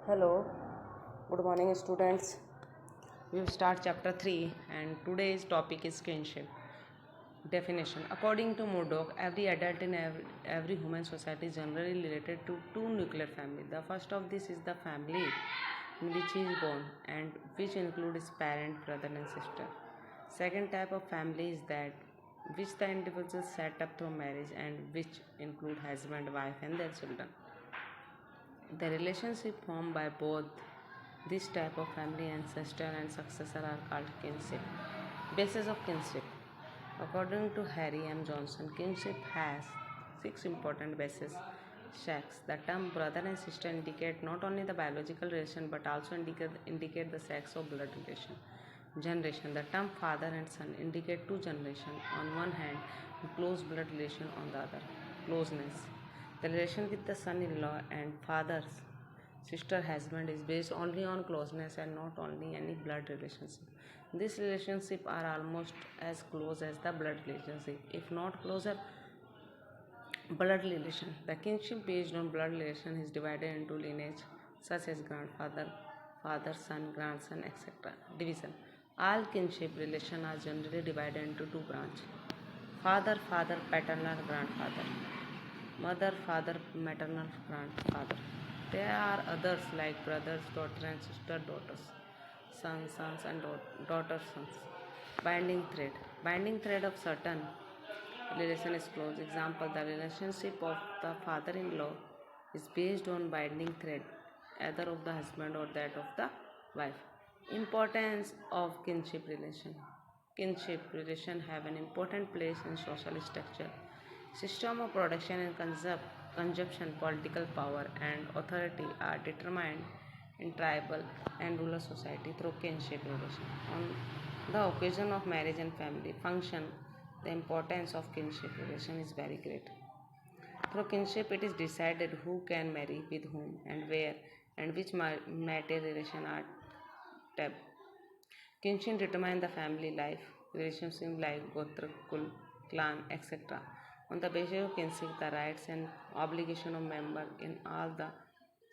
Hello, good morning, students. We will start chapter 3, and today's topic is kinship. Definition. According to Murdoch, every adult in every human society is generally related to two nuclear families. The first of this is the family in which he is born, and which includes parent, brother, and sister. Second type of family is that which the individuals set up through marriage and which include husband, wife, and their children. The relationship formed by both this type of family, ancestor and successor, are called kinship. Basis of kinship. According to Harry M. Johnson, kinship has six important bases. Sex. The term brother and sister indicate not only the biological relation but also indicate the sex of blood relation. Generation. The term father and son indicate two generations on one hand and close blood relation on the other. Closeness. The relation with the son-in-law and father's sister husband is based only on closeness and not only any blood relationship. These relationships are almost as close as the blood relationship, if not closer. Blood relation. The kinship based on blood relation is divided into lineage such as grandfather, father, son, grandson, etc. Division. All kinship relations are generally divided into two branches. Father, father, paternal grandfather. Mother, father, maternal grandfather. There are others like brothers, daughter and sister, daughters, sons and daughters, sons. Binding thread. Binding thread of certain relation is close. Example, the relationship of the father-in-law is based on binding thread, either of the husband or that of the wife. Importance of kinship relation. Kinship relation have an important place in social structure. System of production and consumption, political power and authority are determined in tribal and rural society through kinship relation. On the occasion of marriage and family function, the importance of kinship relation is very great. Through kinship, it is decided who can marry with whom and where, and which marital relation are tabbed. Kinship determines the family life, relationship like Gotra, Kul, clan, etc. On the basis of kinship, the rights and obligation of member in all the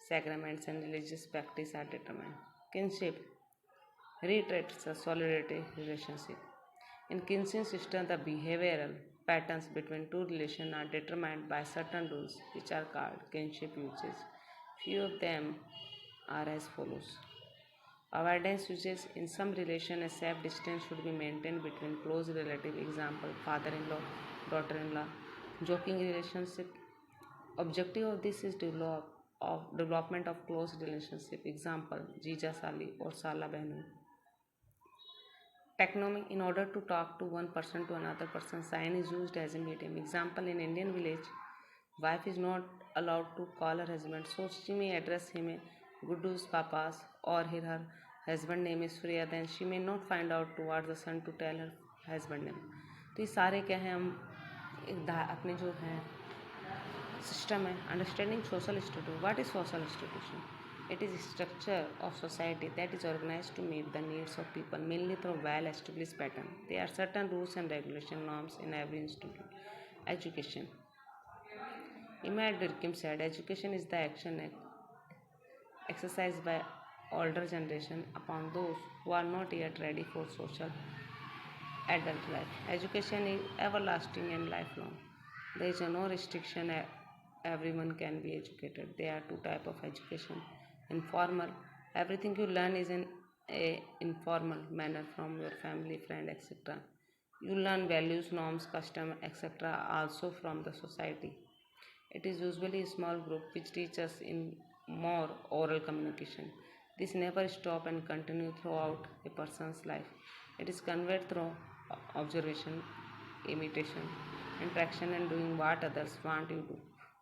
sacraments and religious practice are determined. Kinship reiterates a solidarity relationship. In kinship system, the behavioral patterns between two relations are determined by certain rules, which are called kinship uses. Few of them are as follows. Avoidance uses. In some relation, a safe distance should be maintained between close relative. Example, father-in-law, daughter-in-law. Joking relationship. Objective of this is development of close relationship. Example, Jija Sali or Sala Behnu. Technomy. In order to talk to one person to another person, sign is used as a medium. Example, in Indian village, wife is not allowed to call her husband, so she may address him Guddu's papa's or her husband name is Surya, then she may not find out towards the son to tell her husband name. तो ये सारे क्या हैं, हम अपने जो हैं system है. Understanding social institute. What is social institution? It is a structure of society that is organized to meet the needs of people mainly through well-established pattern. There are certain rules and regulation norms in every institute. Education. Imad Durkheim said, education is the action exercised by older generation upon those who are not yet ready for social adult life. Education is everlasting and lifelong. There is no restriction. Everyone can be educated. There are two types of education. Informal. Everything you learn is in a informal manner from your family, friend, etc. You learn values, norms, custom, etc. also from the society. It is usually a small group which teaches in more oral communication. This never stop and continue throughout a person's life. It is conveyed through observation, imitation, interaction and doing what others want you to.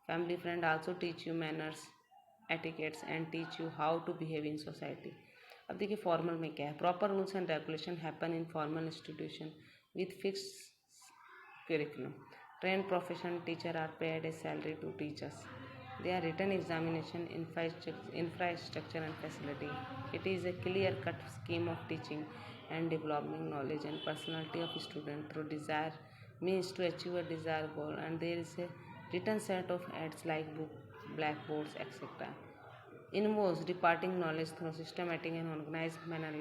Family friend also teach you manners, etiquettes and teach you how to behave in society. अब देखिए formal में क्या है. Proper rules and regulation happen in formal institution with fix curriculum. Trained professional teachers are paid a salary to teach us. They are written examination, infrastructure and facility. It is a clear-cut scheme of teaching and developing knowledge and personality of student through desire means to achieve a desired goal, and there is a written set of aids like book, blackboards, etc. involves departing knowledge through systematic and organized manner.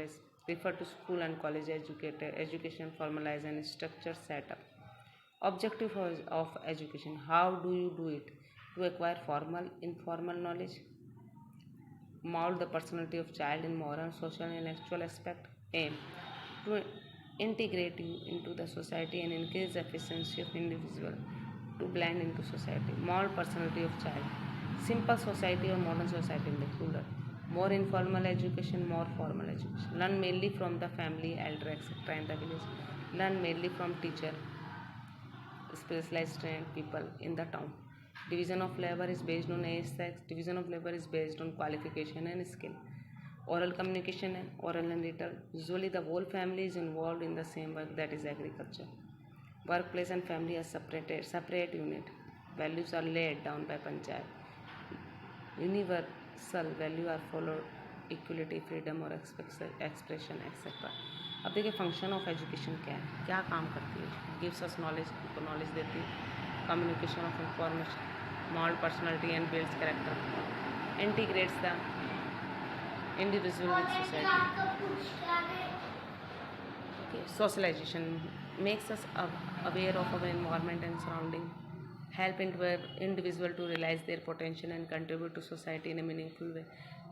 Refer to school and college education, formalized and structured setup. Objective of education: how do you do it? To acquire formal, informal knowledge, mold the personality of child in moral, social, and intellectual aspect. Aim: to integrate you into the society and increase the efficiency of individual to blend into society. Mold personality of child. Simple society or modern society in the rural. More informal education, more formal education. Learn mainly from the family, elder, etc. in the village. Learn mainly from teacher, specialized trained people in the town. Division of labor is based on age, sex. Division of labor is based on qualification and skill. Oral communication and oral and written. Usually the whole family is involved in the same work, that is agriculture. Workplace and family are separate unit. Values are laid down by panchayat. Universal value are followed: equality, freedom और expression etc. अब देखिए function of education क्या है, क्या काम करती है. Gives us knowledge, को नॉलेज देती है. Communication of information, mould personality and builds character. Integrates the individual with society. Socialization makes us aware of our environment and surrounding. Help individual to realize their potential and contribute to society in a meaningful way.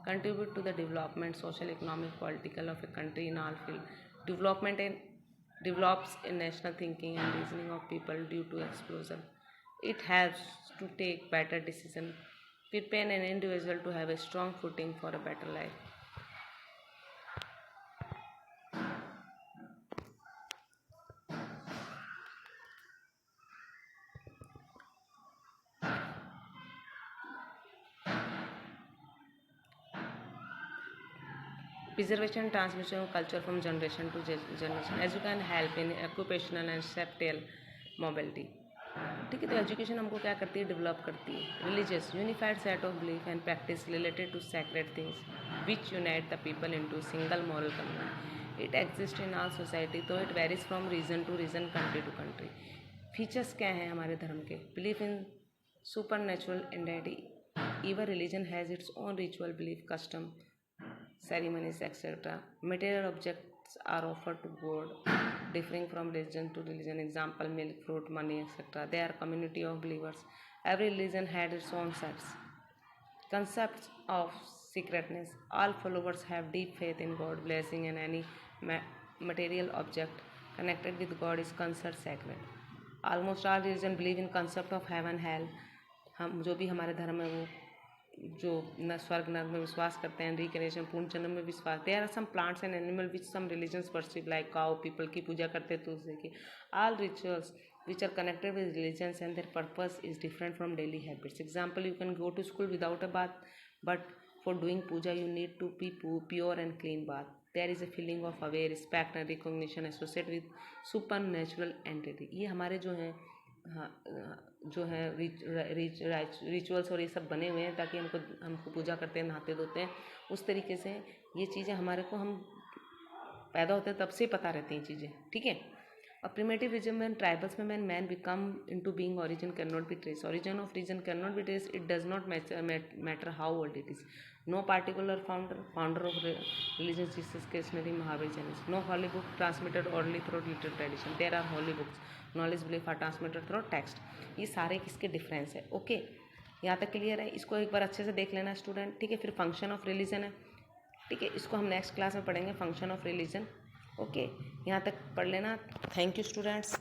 Contribute to the development, social, economic, political of a country in all field. Development and develops in national thinking and reasoning of people due to exposure. It helps to take better decision, prepare an individual to have a strong footing for a better life. Preservation and transmission of culture from generation to generation. Education help in occupational and sectoral mobility. ठीक है, तो education हमको क्या करती है, develop करती है. Religious unified set of belief and practice related to sacred things which unite the people into single moral community. It exist in our society, तो it varies from region to region, country to country. Features क्या हैं हमारे धर्म के? Belief in supernatural entity. Even religion has its own ritual, belief, custom, ceremonies, etc. Material objects are offered to God, differing from religion to religion. Example: milk, fruit, money, etc. They are community of believers. Every religion had its own sects. Concepts of secretness. All followers have deep faith in God. Blessing and any material object connected with God is considered sacred. Almost all religion believe in concept of heaven, hell. हम जो भी हमारे धर्म है वो जो न स्वर्ग नर्क में विश्वास करते हैं, रिकरेशन, पूर्ण जन्म में विश्वास. There are some plants and animal which some religions perceive like cow, people की पूजा करते हैं तुलसी की. All rituals which are connected with religions and their purpose is different from daily habits. Example: you can go to school without a bath, but for doing puja you need to be pure and clean bath. There is a feeling of aware, respect and recognition associate with super natural entity. ये हमारे जो हैं, हाँ, जो है rituals और ये सब बने हुए हैं ताकि हमको पूजा करते हैं, नहाते धोते हैं. उस तरीके से ये चीज़ें हमारे को, हम पैदा होते हैं तब से पता रहती हैं चीज़ें. ठीक है. और प्रिमेटिव रीजन में, ट्राइबल्स में, man become into being origin can not be trace. Origin of religion can not be trace. It does not matter how old it is. No particular founder of religion Jesus Krishna, Mahavir, Jainism. No holy book transmitted orally through literary tradition. There are holy books. Knowledge belief are transmitted through text. ये सारे किसके difference है. Okay, यहाँ तक clear है. इसको एक बार अच्छे से देख लेना स्टूडेंट. ठीक है. फिर फंक्शन ऑफ रिलीजन है. ठीक है, इसको हम नेक्स्ट क्लास में पढ़ेंगे, फंक्शन ऑफ रिलीजन. ओके, यहाँ तक पढ़ लेना. Thank you students.